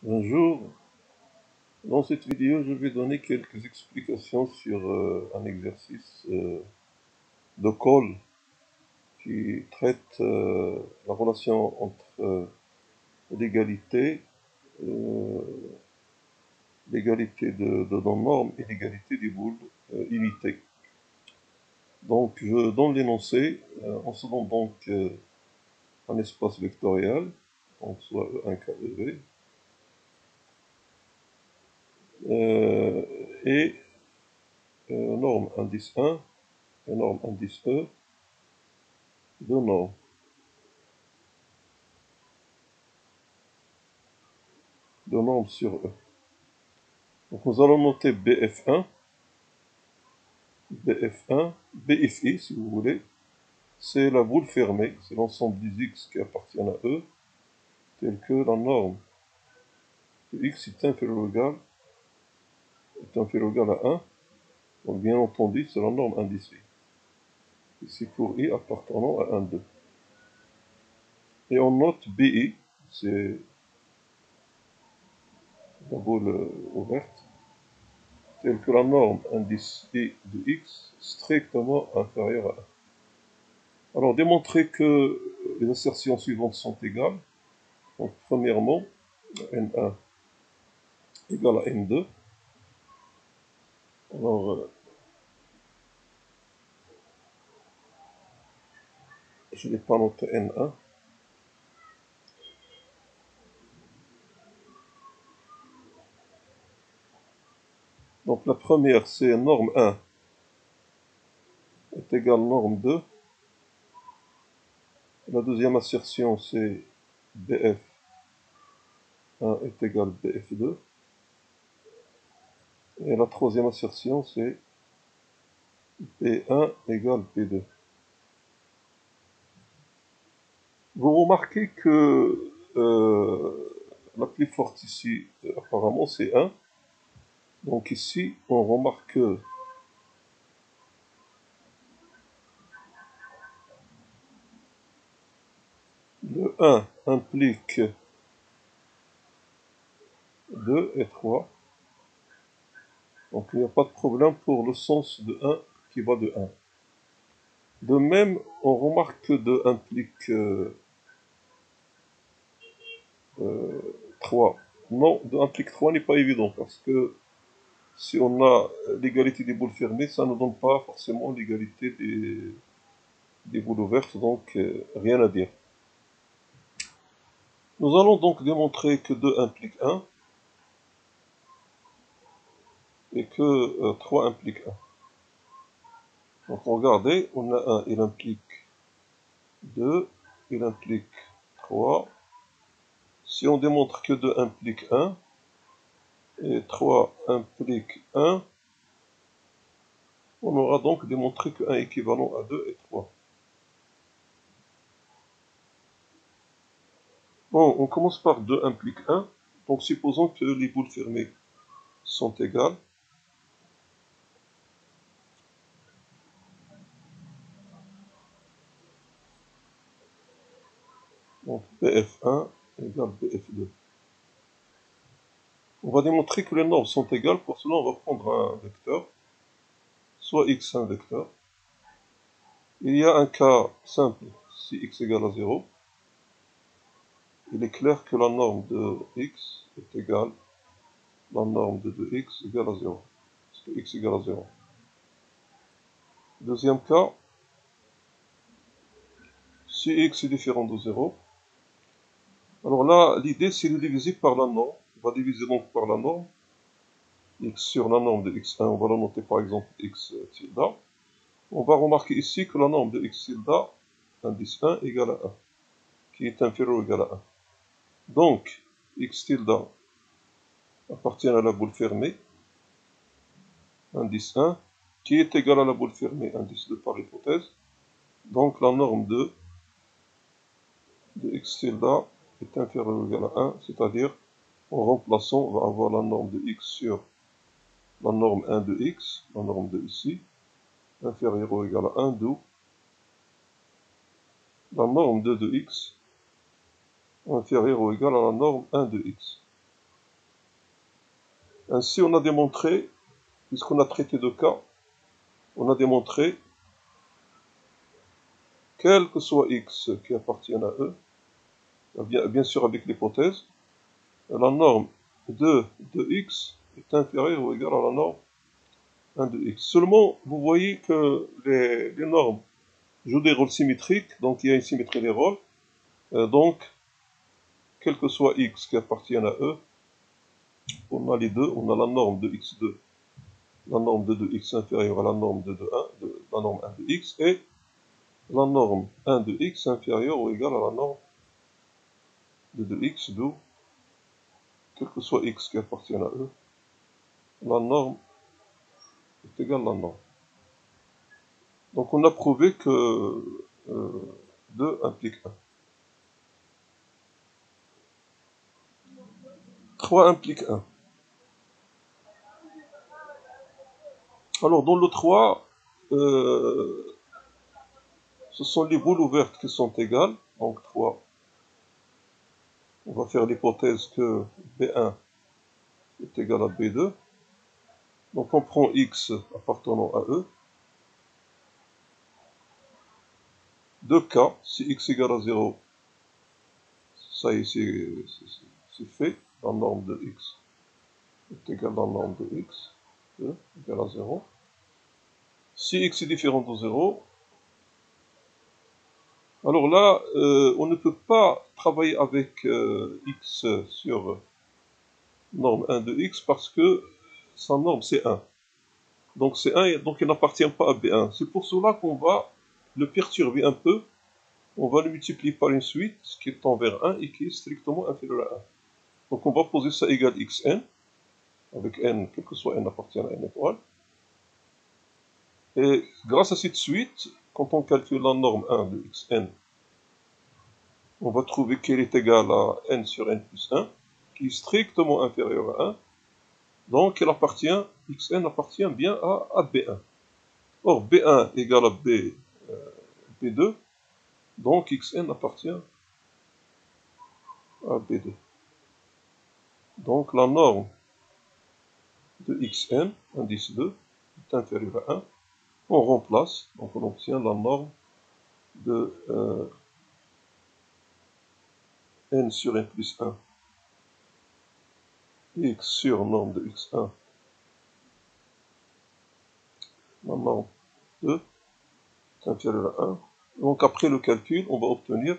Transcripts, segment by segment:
Bonjour, dans cette vidéo je vais donner quelques explications sur un exercice de Cole qui traite la relation entre l'égalité euh, de nos normes et l'égalité des boules unitées. Donc je donne l'énoncé, on se donne donc un espace vectoriel, donc soit E1 KEV, et norme indice 1 et norme indice E, deux normes. De normes sur E. Donc nous allons noter BF1, BF1, BFI si vous voulez. C'est la boule fermée, c'est l'ensemble des X qui appartiennent à E, tel que la norme de X est inférieur ou égal à 1. Donc bien entendu, c'est la norme indice I. Ici pour I appartenant à 1, 2. Et on note BI, c'est la boule ouverte, telle que la norme indice I de X strictement inférieure à 1. Alors démontrer que les assertions suivantes sont égales. Donc premièrement, N1 égale à N2. Alors je n'ai pas noté N1. Donc la première c'est norme 1 est égale à norme 2. La deuxième assertion c'est BF1 est égal à BF2. Et la troisième assertion c'est P1 égale P2. Vous remarquez que la plus forte ici, apparemment, c'est 1. Donc ici, on remarque que le 1 implique 2 et 3. Donc il n'y a pas de problème pour le sens de 1 qui va de 1. De même, on remarque que 2 implique 3. Non, 2 implique 3 n'est pas évident parce que si on a l'égalité des boules fermées, ça ne donne pas forcément l'égalité des boules ouvertes, donc rien à dire. Nous allons donc démontrer que 2 implique 1 et que 3 implique 1. Donc regardez, on a 1, il implique 2, il implique 3. Si on démontre que 2 implique 1 et 3 implique 1, on aura donc démontré que 1 est équivalent à 2 et 3. Bon, on commence par 2 implique 1. Donc supposons que les boules fermées sont égales. Donc BF1 égale BF2. On va démontrer que les normes sont égales. Pour cela, on va prendre un vecteur, soit x un vecteur. Il y a un cas simple, si x égale à 0. Il est clair que la norme de x est égale à la norme de 2x égale à 0. Parce que x égale à 0. Deuxième cas, si x est différent de 0, alors là, l'idée c'est de diviser par la norme. On va diviser donc par la norme. X sur la norme de x1, on va la noter par exemple x tilde. On va remarquer ici que la norme de x tilde, indice 1, égale à 1, qui est inférieur ou égal à 1. Donc, x tilde appartient à la boule fermée, indice 1, qui est égal à la boule fermée, indice 2 par hypothèse. Donc la norme de x tilde est inférieure ou égale à 1, c'est-à-dire, en remplaçant, on va avoir la norme de x sur la norme 1 de x, la norme de ici, inférieure ou égale à 1, d'où la norme 2 de x inférieure ou égale à la norme 1 de x. Ainsi, on a démontré, puisqu'on a traité de cas, on a démontré, quel que soit x qui appartient à E, bien sûr avec l'hypothèse, la norme 2 de x est inférieure ou égale à la norme 1 de x. Seulement, vous voyez que les normes jouent des rôles symétriques, donc il y a une symétrie des rôles. Donc, quel que soit x qui appartient à E, on a les deux, on a la norme de x2, la norme de x inférieure à la norme la norme 1 de x, et la norme 1 de x inférieure ou égale à la norme de x, d'où, quel que soit x qui appartient à E, la norme est égale à la norme. Donc on a prouvé que 2 implique 1. 3 implique 1. Alors dans le 3, ce sont les boules ouvertes qui sont égales. Donc 3, on va faire l'hypothèse que B1 est égal à B2. Donc on prend x appartenant à E. 2K, si x égale à 0, ça y est, c'est fait. La norme de x est égale à la norme de x. 2 égale à 0. Si x est différent de 0, alors là, on ne peut pas travailler avec x sur norme 1 de x parce que sa norme c'est 1. Donc c'est 1, donc il n'appartient pas à B1. C'est pour cela qu'on va le perturber un peu. On va le multiplier par une suite qui est envers 1 et qui est strictement inférieure à 1. Donc on va poser ça égal xn, avec n, quel que soit n appartient à n étoile. Et grâce à cette suite, quand on calcule la norme 1 de xn, on va trouver qu'elle est égale à n sur n plus 1, qui est strictement inférieur à 1. Donc elle appartient, xn appartient bien à B1. Or B1 égale à B2, donc xn appartient à B2. Donc la norme de xn, indice 2, est inférieure à 1. On remplace, donc on obtient la norme de n sur n plus 1, x sur norme de x1, la norme 2 est inférieure à 1. Donc après le calcul, on va obtenir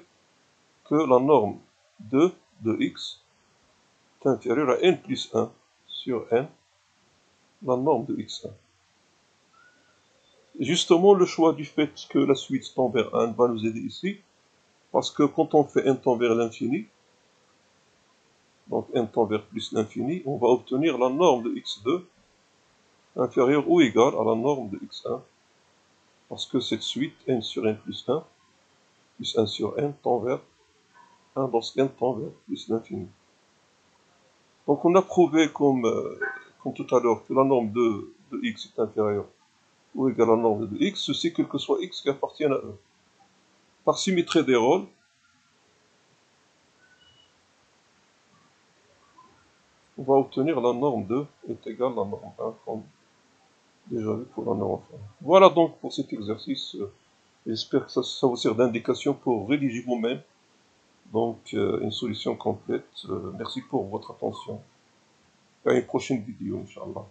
que la norme 2 de x est inférieure à n plus 1 sur n, la norme de x1. Justement, le choix du fait que la suite tend vers 1 va nous aider ici, parce que quand on fait n tend vers l'infini, donc n tend vers plus l'infini, on va obtenir la norme de x2 inférieure ou égale à la norme de x1, parce que cette suite n sur n plus 1 sur n tend vers 1 lorsque n tend vers plus l'infini. Donc on a prouvé comme tout à l'heure que la norme de x est inférieure ou égale à la norme de x, ceci quel que soit x qui appartient à E. Par symétrie des rôles, on va obtenir la norme 2 est égale à la norme 1, comme déjà vu pour la norme 1. Voilà donc pour cet exercice. J'espère que ça vous sert d'indication pour rédiger vous-même donc une solution complète. Merci pour votre attention. À une prochaine vidéo, Inch'Allah.